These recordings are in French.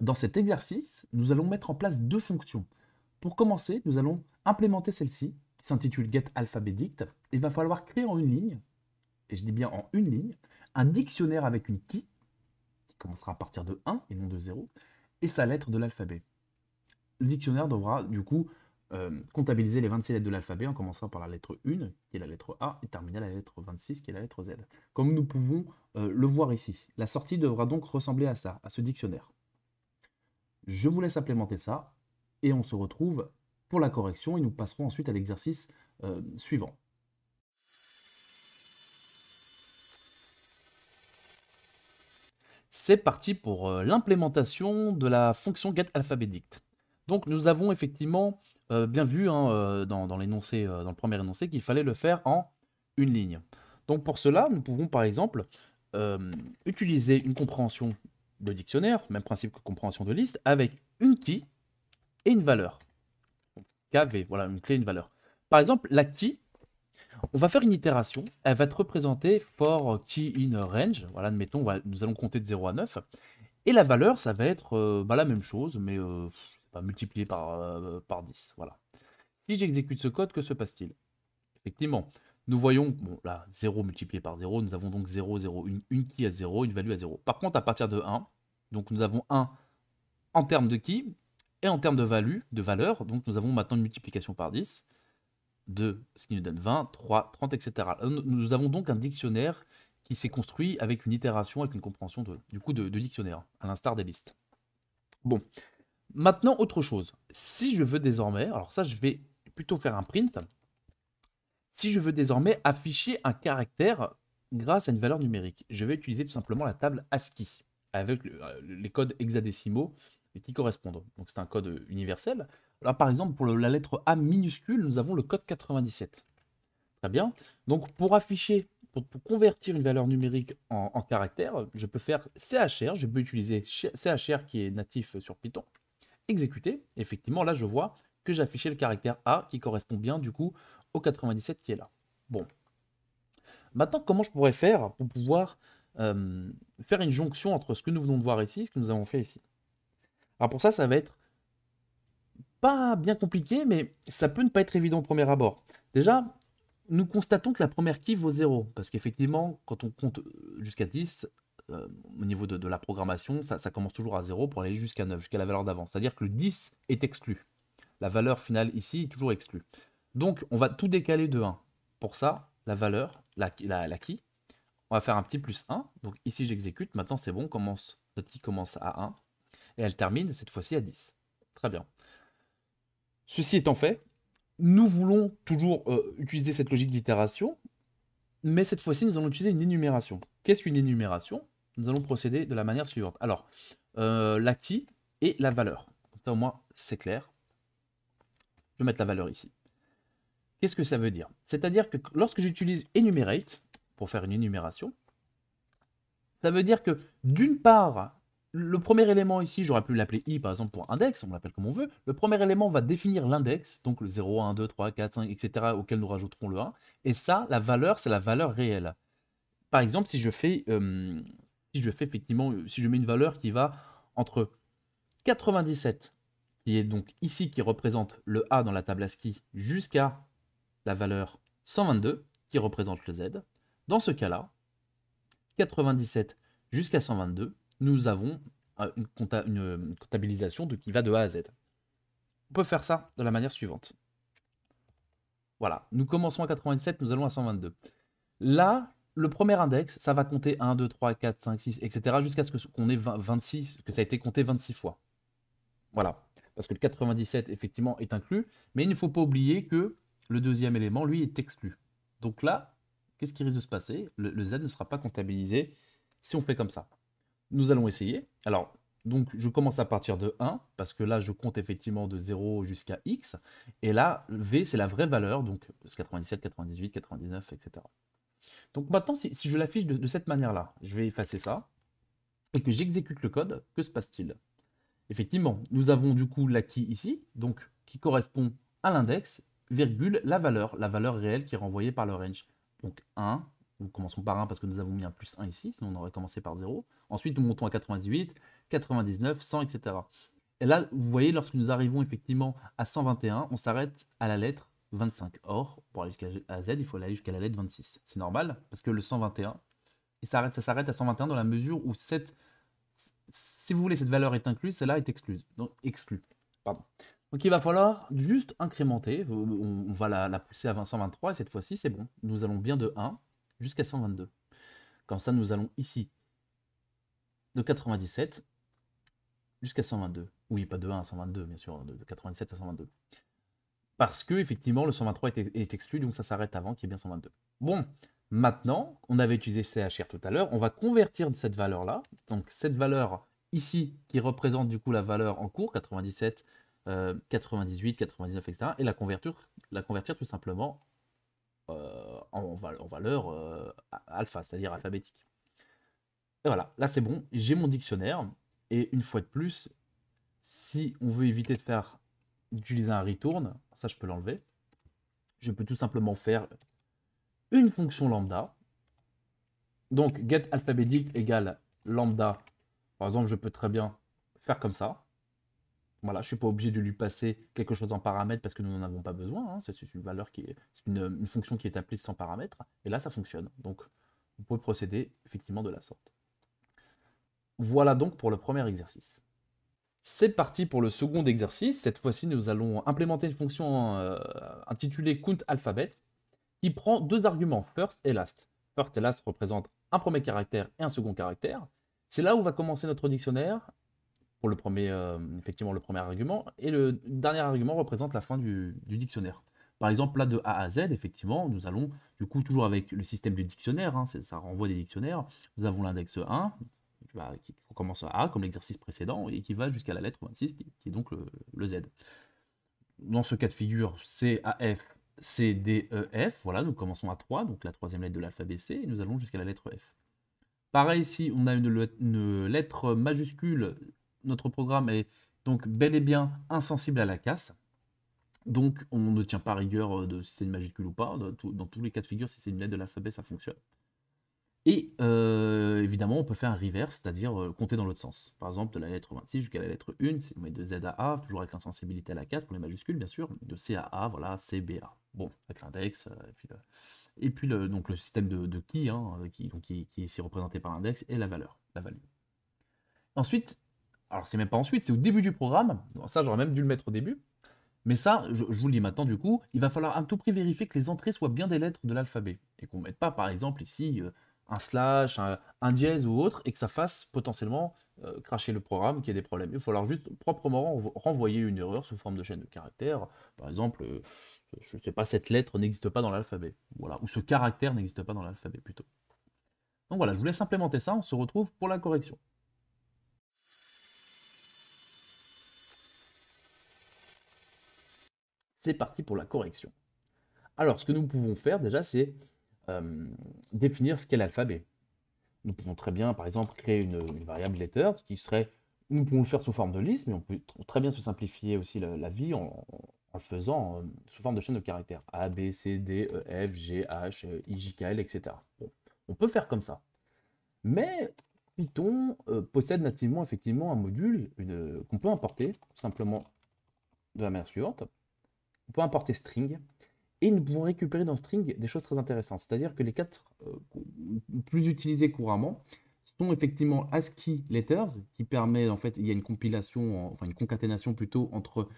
Dans cet exercice, nous allons mettre en place deux fonctions. Pour commencer, nous allons implémenter celle-ci, qui s'intitule getAlphabetDict. Il va falloir créer en une ligne, et je dis bien en une ligne, un dictionnaire avec une key, qui commencera à partir de 1 et non de 0, et sa lettre de l'alphabet. Le dictionnaire devra du coup comptabiliser les 26 lettres de l'alphabet en commençant par la lettre 1, qui est la lettre A, et terminer à la lettre 26, qui est la lettre Z. Comme nous pouvons le voir ici, la sortie devra donc ressembler à ça, à ce dictionnaire. Je vous laisse implémenter ça, et on se retrouve pour la correction, et nous passerons ensuite à l'exercice suivant. C'est parti pour l'implémentation de la fonction getAlphabetDict. Donc nous avons effectivement bien vu dans l'énoncé, dans le premier énoncé qu'il fallait le faire en une ligne. Donc pour cela, nous pouvons par exemple utiliser une compréhension de dictionnaire, même principe que compréhension de liste, avec une key et une valeur. KV, voilà, une clé et une valeur. Par exemple, la key, on va faire une itération, elle va être représentée for key in range, voilà, admettons, nous allons compter de 0 à 9, et la valeur, ça va être la même chose, mais multiplié par 10, voilà. Si j'exécute ce code, que se passe-t-il? Effectivement, nous voyons, bon là, 0 multiplié par 0, nous avons donc 0, 0, une key à 0, une value à 0. Par contre, à partir de 1, donc nous avons 1 en termes de key, et en termes de valeur, donc nous avons maintenant une multiplication par 10, 2, ce qui nous donne 20, 3, 30, etc. Nous avons donc un dictionnaire qui s'est construit avec une itération, avec une compréhension de dictionnaire, à l'instar des listes. Bon, maintenant autre chose. Si je veux désormais, alors ça je vais plutôt faire un print, si je veux désormais afficher un caractère grâce à une valeur numérique, je vais utiliser tout simplement la table ASCII, avec les codes hexadécimaux qui correspondent. Donc c'est un code universel. Là par exemple pour la lettre A minuscule, nous avons le code 97. Très bien. Donc pour afficher, pour convertir une valeur numérique en caractère, je peux faire CHR, je peux utiliser CHR qui est natif sur Python, exécuter. Effectivement, là je vois que j'ai affiché le caractère A qui correspond bien du coup au 97 qui est là. Bon. Maintenant, comment je pourrais faire pour pouvoir faire une jonction entre ce que nous venons de voir ici et ce que nous avons fait ici? Alors pour ça, ça va être pas bien compliqué, mais ça peut ne pas être évident au premier abord. Déjà, nous constatons que la première key vaut 0, parce qu'effectivement, quand on compte jusqu'à 10, au niveau de la programmation, ça commence toujours à 0 pour aller jusqu'à 9, jusqu'à la valeur d'avant. C'est-à-dire que le 10 est exclu. La valeur finale ici est toujours exclue. Donc, on va tout décaler de 1. Pour ça, la valeur, la key, on va faire un petit plus 1. Donc ici, j'exécute. Maintenant, c'est bon, notre key commence à 1. Et elle termine, cette fois-ci, à 10. Très bien. Ceci étant fait, nous voulons toujours utiliser cette logique d'itération, mais cette fois-ci, nous allons utiliser une énumération. Qu'est-ce qu'une énumération? Nous allons procéder de la manière suivante. Alors, la key et la valeur. Comme ça, au moins, c'est clair. Je vais mettre la valeur ici. Qu'est-ce que ça veut dire? C'est-à-dire que lorsque j'utilise enumerate, pour faire une énumération, ça veut dire que d'une part, le premier élément ici, j'aurais pu l'appeler i par exemple pour index, on l'appelle comme on veut. Le premier élément va définir l'index, donc le 0, 1, 2, 3, 4, 5, etc. auquel nous rajouterons le 1. Et ça, la valeur, c'est la valeur réelle. Par exemple, si je fais effectivement, si je mets une valeur qui va entre 97, qui est donc ici qui représente le A dans la table ASCII, jusqu'à la valeur 122, qui représente le Z, dans ce cas-là, 97 jusqu'à 122, nous avons une comptabilisation qui va de A à Z. On peut faire ça de la manière suivante. Voilà, nous commençons à 97, nous allons à 122. Là, le premier index, ça va compter 1, 2, 3, 4, 5, 6, etc. jusqu'à ce qu'on ait 26, que ça a été compté 26 fois. Voilà, parce que le 97, effectivement, est inclus, mais il ne faut pas oublier que le deuxième élément, lui, est exclu. Donc là, qu'est-ce qui risque de se passer? Le Z ne sera pas comptabilisé si on fait comme ça. Nous allons essayer. Alors, donc je commence à partir de 1, parce que là, je compte effectivement de 0 jusqu'à x. Et là, V, c'est la vraie valeur, donc 97, 98, 99, etc. Donc maintenant, si je l'affiche de cette manière-là, je vais effacer ça, et que j'exécute le code, que se passe-t-il? Effectivement, nous avons du coup la key ici, donc qui correspond à l'index, virgule, la valeur réelle qui est renvoyée par le range. Donc 1, nous commençons par 1 parce que nous avons mis un plus 1 ici, sinon on aurait commencé par 0. Ensuite, nous montons à 98, 99, 100, etc. Et là, vous voyez, lorsque nous arrivons effectivement à 121, on s'arrête à la lettre 25. Or, pour aller jusqu'à Z, il faut aller jusqu'à la lettre 26. C'est normal, parce que le 121, ça s'arrête à 121 dans la mesure où si vous voulez, cette valeur est incluse, celle-là est exclue. Donc, exclue. Pardon. Donc il va falloir juste incrémenter. On va la pousser à 123, et cette fois-ci, c'est bon. Nous allons bien de 1 jusqu'à 122. Comme ça, nous allons ici de 97 jusqu'à 122. Oui, pas de 1 à 122, bien sûr, de 97 à 122. Parce que, effectivement, le 123 est exclu, donc ça s'arrête avant, qui est bien 122. Bon, maintenant, on avait utilisé CHR tout à l'heure, on va convertir cette valeur-là. Donc cette valeur ici, qui représente du coup la valeur en cours, 97, 98, 99, etc. Et la convertir tout simplement en valeur alpha, c'est-à-dire alphabétique. Et voilà, là c'est bon, j'ai mon dictionnaire. Et une fois de plus, si on veut éviter d'utiliser un return, ça je peux l'enlever. Je peux tout simplement faire une fonction lambda. Donc get alphabétique égale lambda. Par exemple, je peux très bien faire comme ça. Voilà, je ne suis pas obligé de lui passer quelque chose en paramètre parce que nous n'en avons pas besoin. Hein. C'est une valeur une fonction qui est appelée sans paramètre. Et là, ça fonctionne. Donc, vous pouvez procéder effectivement de la sorte. Voilà donc pour le premier exercice. C'est parti pour le second exercice. Cette fois-ci, nous allons implémenter une fonction intitulée countAlphabet qui prend deux arguments, first et last. First et last représentent un premier caractère et un second caractère. C'est là où va commencer notre dictionnaire pour le premier, effectivement le premier argument, et le dernier argument représente la fin du dictionnaire. Par exemple, là de A à Z, effectivement, nous allons, du coup, toujours avec le système du dictionnaire, hein, ça renvoie des dictionnaires, nous avons l'index 1, qui commence à A, comme l'exercice précédent, et qui va jusqu'à la lettre 26, qui est donc le Z. Dans ce cas de figure, C, A, F, C, D, E, F, voilà, nous commençons à 3, donc la troisième lettre de l'alphabet C, et nous allons jusqu'à la lettre F. Pareil, ici, on a une lettre majuscule. Notre programme est donc bel et bien insensible à la casse. Donc, on ne tient pas rigueur de si c'est une majuscule ou pas. Dans tous les cas de figure, si c'est une lettre de l'alphabet, ça fonctionne. Et évidemment, on peut faire un reverse, c'est-à-dire compter dans l'autre sens. Par exemple, de la lettre 26 jusqu'à la lettre 1, on met de Z à A, toujours avec l'insensibilité à la casse pour les majuscules, bien sûr. De C à A, voilà, C, B, A. Bon, avec l'index, et puis donc le système de key, hein, qui est ici représenté par l'index, et la value. Ensuite, alors c'est même pas ensuite, c'est au début du programme, ça j'aurais même dû le mettre au début, mais ça, je vous le dis maintenant du coup, il va falloir à tout prix vérifier que les entrées soient bien des lettres de l'alphabet, et qu'on ne mette pas par exemple ici un slash, un dièse ou autre, et que ça fasse potentiellement cracher le programme, qu'il y ait des problèmes. Il va falloir juste proprement renvoyer une erreur sous forme de chaîne de caractères, par exemple, je ne sais pas, cette lettre n'existe pas dans l'alphabet, voilà, ou ce caractère n'existe pas dans l'alphabet plutôt. Donc voilà, je vous laisse implémenter ça, on se retrouve pour la correction. C'est parti pour la correction. Alors, ce que nous pouvons faire déjà, c'est définir ce qu'est l'alphabet. Nous pouvons très bien, par exemple, créer une variable letters qui serait, nous pouvons le faire sous forme de liste, mais on peut très bien se simplifier aussi la vie en le faisant sous forme de chaîne de caractères. A, B, C, D, E, F, G, H, I, J, K, L, etc. Bon, on peut faire comme ça. Mais Python possède nativement effectivement un module qu'on peut importer tout simplement de la manière suivante. On peut importer string, et nous pouvons récupérer dans string des choses très intéressantes. C'est-à-dire que les quatre plus utilisés couramment sont effectivement ASCII letters, qui permet, en fait, il y a une compilation, enfin une concaténation plutôt, entre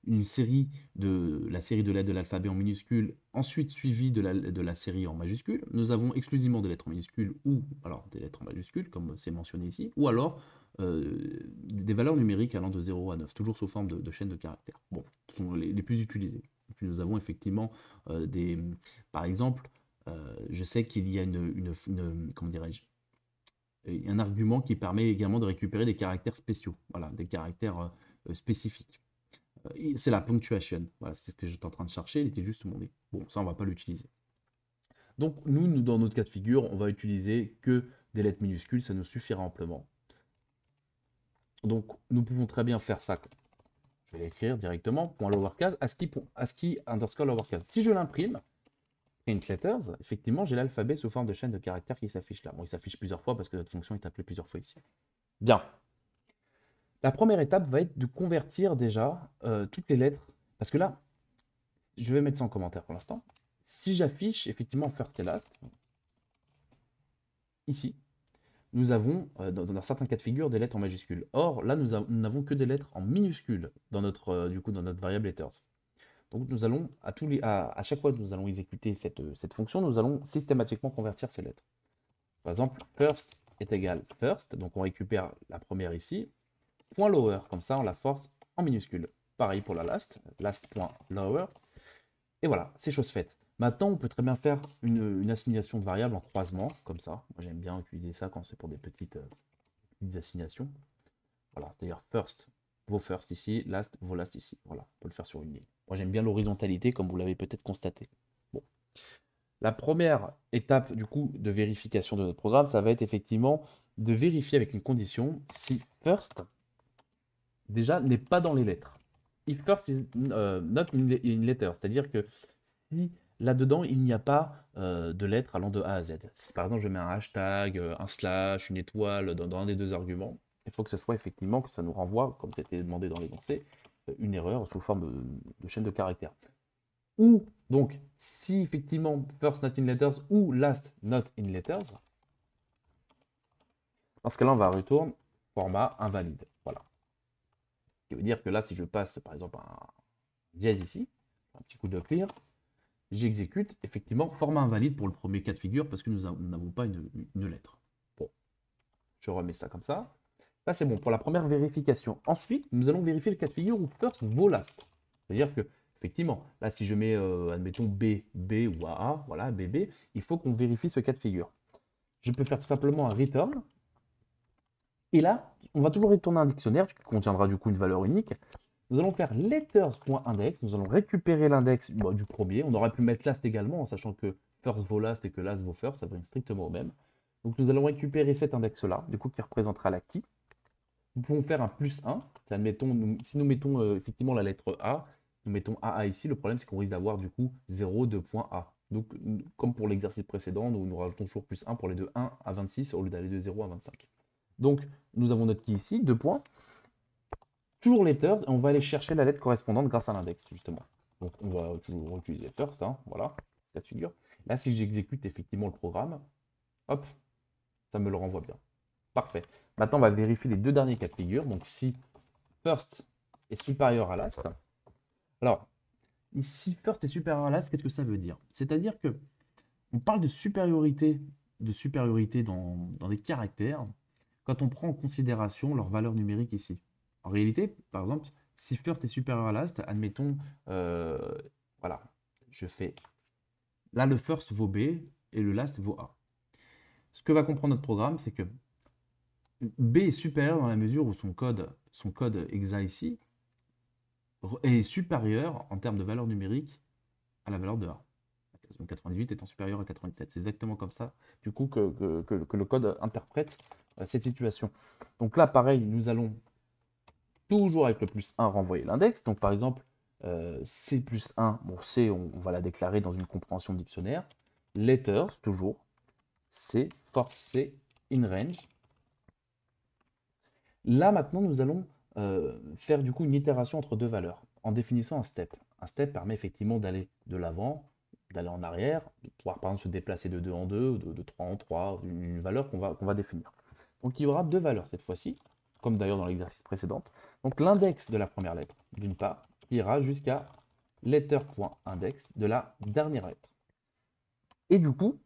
la série de lettres de l'alphabet en minuscule, ensuite suivie de la série en majuscule. Nous avons exclusivement des lettres en minuscule ou alors des lettres en majuscule, comme c'est mentionné ici, ou alors des valeurs numériques allant de 0 à 9, toujours sous forme de chaîne de caractères. Bon, ce sont les plus utilisés. Et puis nous avons effectivement par exemple, je sais qu'il y a comment dirais-je, un argument qui permet également de récupérer des caractères spéciaux, voilà, des caractères spécifiques. C'est la punctuation, voilà, c'est ce que j'étais en train de chercher, il était juste mon nez. Bon, ça on va pas l'utiliser. Donc nous, dans notre cas de figure, on va utiliser que des lettres minuscules, ça nous suffira amplement. Donc nous pouvons très bien faire ça. Je vais l'écrire directement, point lowercase, ASCII underscore lowercase. Si je l'imprime, print letters, effectivement, j'ai l'alphabet sous forme de chaîne de caractères qui s'affiche là. Bon, il s'affiche plusieurs fois parce que notre fonction est appelée plusieurs fois ici. Bien. La première étape va être de convertir déjà toutes les lettres. Parce que là, je vais mettre ça en commentaire pour l'instant. Si j'affiche effectivement first et last, ici, nous avons dans certains cas de figure des lettres en majuscules. Or, là, nous n'avons que des lettres en minuscules dans notre, du coup, dans notre variable letters. Donc, nous allons, à chaque fois que nous allons exécuter cette fonction, nous allons systématiquement convertir ces lettres. Par exemple, first est égal first, donc on récupère la première ici, point lower, comme ça on la force en minuscule. Pareil pour la last, last.lower, et voilà, c'est chose faite. Maintenant, on peut très bien faire une assignation de variables en croisement, comme ça. Moi, j'aime bien utiliser ça quand c'est pour des petites assignations. Voilà, c'est-à-dire first, vaut first ici, last, vaut last ici. Voilà, on peut le faire sur une ligne. Moi, j'aime bien l'horizontalité, comme vous l'avez peut-être constaté. Bon. La première étape, du coup, de vérification de notre programme, ça va être effectivement de vérifier avec une condition si first, déjà, n'est pas dans les lettres. If first is not in letter, c'est-à-dire que si là-dedans, il n'y a pas de lettres allant de A à Z. Si par exemple, je mets un hashtag, un slash, une étoile dans un des deux arguments, il faut que ce soit effectivement que ça nous renvoie, comme c'était demandé dans l'énoncé, une erreur sous forme de chaîne de caractères. Ou, donc, si effectivement first not in letters ou last not in letters, dans ce cas-là, on va retourner format invalide. Voilà. Ce qui veut dire que là, si je passe par exemple un dièse ici, un petit coup de clear, j'exécute effectivement format invalide pour le premier cas de figure parce que nous n'avons pas une lettre. Bon, je remets ça comme ça. Là, c'est bon pour la première vérification. Ensuite, nous allons vérifier le cas de figure où first vaut last. C'est-à-dire que, effectivement, là, si je mets, admettons, B ou AA, voilà, BB, il faut qu'on vérifie ce cas de figure. Je peux faire tout simplement un return. Et là, on va toujours retourner un dictionnaire qui contiendra du coup une valeur unique. Nous allons faire letters.index, nous allons récupérer l'index du premier. On aurait pu mettre last également, en sachant que first vaut last et que last vaut first, ça brille strictement au même. Donc nous allons récupérer cet index-là, du coup qui représentera la key. Nous pouvons faire un plus 1. Admettons, si nous mettons effectivement la lettre A, nous mettons AA ici, le problème c'est qu'on risque d'avoir du coup 0, 2.A. Donc comme pour l'exercice précédent, nous rajoutons toujours plus 1 pour les de 1 à 26 au lieu d'aller de 0 à 25. Donc nous avons notre key ici, 2 points. Toujours letters, et on va aller chercher la lettre correspondante grâce à l'index, justement. Donc on va toujours utiliser first, voilà, cas de figure. Là, si j'exécute effectivement le programme, hop, ça me le renvoie bien. Parfait. Maintenant, on va vérifier les deux derniers cas de figure. Donc si first est supérieur à last, alors, ici, first est supérieur à last, qu'est-ce que ça veut dire? C'est-à-dire que on parle de supériorité dans des caractères quand on prend en considération leur valeur numérique ici. En réalité, par exemple, si first est supérieur à last, admettons, voilà, je fais, là le first vaut B et le last vaut A. Ce que va comprendre notre programme, c'est que B est supérieur dans la mesure où son code exa ici est supérieur en termes de valeur numérique à la valeur de A. Donc 98 étant supérieur à 97. C'est exactement comme ça, du coup, que le code interprète cette situation. Donc là, pareil, nous allons toujours avec le plus 1 renvoyer l'index. Donc par exemple, C plus 1, bon C, on va la déclarer dans une compréhension de dictionnaire. Letters, toujours. C, force C, in range. Là, maintenant, nous allons faire du coup une itération entre deux valeurs en définissant un step. Un step permet effectivement d'aller de l'avant, d'aller en arrière, de pouvoir par exemple se déplacer de 2 en 2, de 3 en 3, une valeur qu'on va définir. Donc il y aura deux valeurs cette fois-ci, comme d'ailleurs dans l'exercice précédent. Donc l'index de la première lettre, d'une part, qui ira jusqu'à letter.index de la dernière lettre. Et du coup,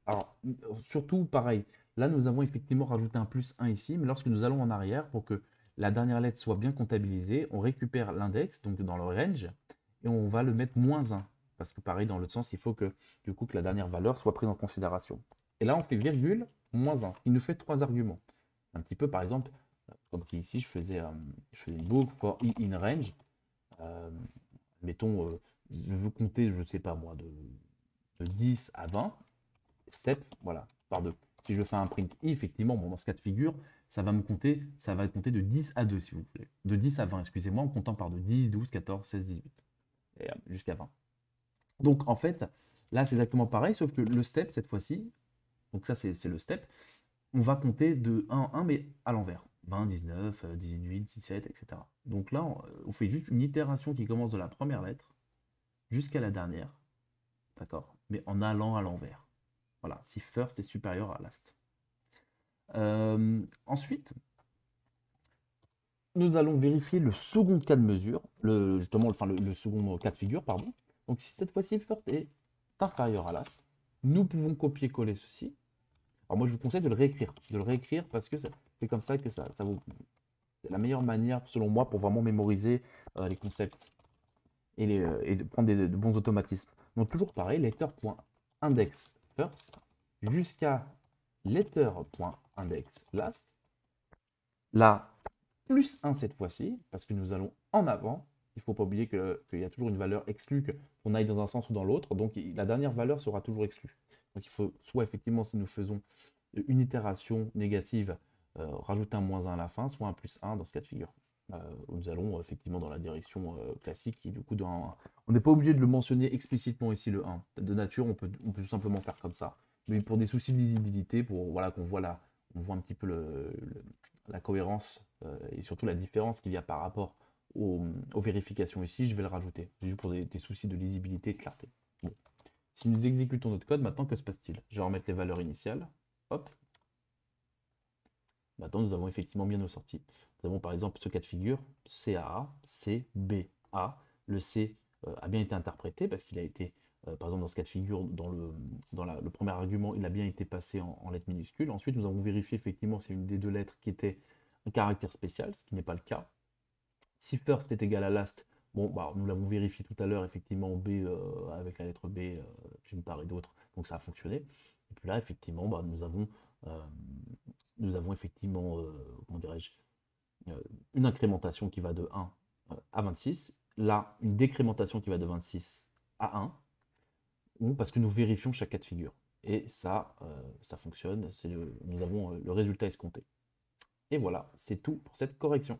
alors surtout pareil, là nous avons effectivement rajouté un plus 1 ici, mais lorsque nous allons en arrière, pour que la dernière lettre soit bien comptabilisée, on récupère l'index, donc dans le range, et on va le mettre moins 1. Parce que pareil, dans l'autre sens, il faut que, du coup, que la dernière valeur soit prise en considération. Et là, on fait virgule, moins 1. Il nous fait trois arguments. Un petit peu, par exemple, comme si ici, je faisais une boucle for i in range. Mettons, je veux compter, je ne sais pas moi, de 10 à 20. Step, voilà, par 2. Si je fais un print i, effectivement, bon, dans ce cas de figure, ça va compter de 10 à 2, si vous voulez. De 10 à 20, excusez-moi, en comptant par de 10, 12, 14, 16, 18. Et jusqu'à 20. Donc en fait, là c'est exactement pareil, sauf que le step cette fois-ci, donc ça c'est le step, on va compter de 1 en 1 mais à l'envers. 20, 19, 18, 17, etc. Donc là, on fait juste une itération qui commence de la première lettre jusqu'à la dernière, d'accord? Mais en allant à l'envers. Voilà, si first est supérieur à last. Ensuite, nous allons vérifier le second cas de mesure, justement, enfin le second cas de figure, pardon. Donc si cette fois-ci first est inférieur à last, nous pouvons copier-coller ceci. Alors moi je vous conseille de le réécrire parce que c'est comme ça que c'est la meilleure manière selon moi pour vraiment mémoriser les concepts et de prendre de bons automatismes. Donc toujours pareil, letter.index first jusqu'à letter.index last. Là, plus 1 cette fois-ci, parce que nous allons en avant. Il ne faut pas oublier qu'il y a toujours une valeur exclue, qu'on aille dans un sens ou dans l'autre. Donc la dernière valeur sera toujours exclue. Donc il faut soit effectivement, si nous faisons une itération négative, rajouter un -1 à la fin, soit un +1 dans ce cas de figure. Où nous allons effectivement dans la direction classique, qui du coup, on n'est pas obligé de le mentionner explicitement ici, le 1. De nature, on peut tout simplement faire comme ça. Mais pour des soucis de lisibilité, pour voilà, qu'on voit on voit un petit peu la cohérence et surtout la différence qu'il y a par rapport aux vérifications ici, je vais le rajouter, juste pour des soucis de lisibilité et de clarté. Bon. Si nous exécutons notre code, maintenant que se passe-t-il? Je vais remettre les valeurs initiales. Hop. Maintenant, nous avons effectivement bien nos sorties. Nous avons par exemple ce cas de figure, CAA, CBA. Le C a bien été interprété parce qu'il a été, par exemple dans ce cas de figure, dans le premier argument, il a bien été passé en lettres minuscules. Ensuite, nous avons vérifié effectivement si une des deux lettres qui était un caractère spécial, ce qui n'est pas le cas. Si first est égal à last, bon, bah, nous l'avons vérifié tout à l'heure, effectivement, B avec la lettre B d'une part et d'autre, donc ça a fonctionné. Et puis là, effectivement, bah, euh, nous avons effectivement, comment dirais-je, une incrémentation qui va de 1 à 26, là, une décrémentation qui va de 26 à 1, parce que nous vérifions chaque cas de figure. Et ça fonctionne, nous avons le résultat escompté. Et voilà, c'est tout pour cette correction.